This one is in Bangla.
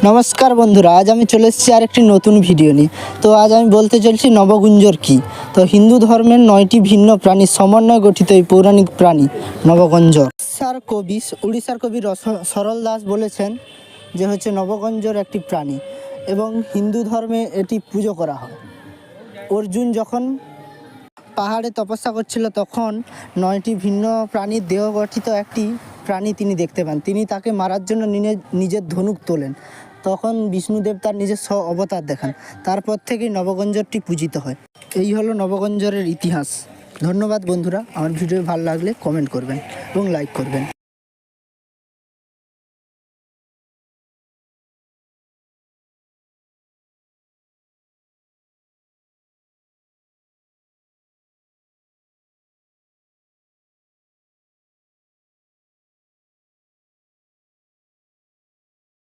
নমস্কার বন্ধুরা, আজ আমি চলে এসেছি আরেকটি নতুন ভিডিও নিয়ে। তো আজ আমি বলতে চলছি নবগুঞ্জর কী। তো হিন্দু ধর্মের 9টি ভিন্ন প্রাণীর সমন্বয়ে গঠিত এই পৌরাণিক প্রাণী নবগঞ্জর। উড়িষ্যার কবি সরল দাস বলেছেন যে নবগঞ্জর একটি প্রাণী এবং হিন্দু ধর্মে এটি পুজো করা হয়। অর্জুন যখন পাহাড়ে তপস্যা করছিল তখন 9টি ভিন্ন প্রাণীর দেহ গঠিত একটি প্রাণী তিনি দেখতে পান। তিনি তাকে মারার জন্য নিজের ধনুক তোলেন। তখন বিষ্ণুদেব তার নিজের অবতার দেখান। তারপর থেকেই নবগঞ্জরটি পূজিত হয়। এই হলো নবগঞ্জরের ইতিহাস। ধন্যবাদ বন্ধুরা, আমার ভিডিও ভালো লাগলে কমেন্ট করবেন এবং লাইক করবেন।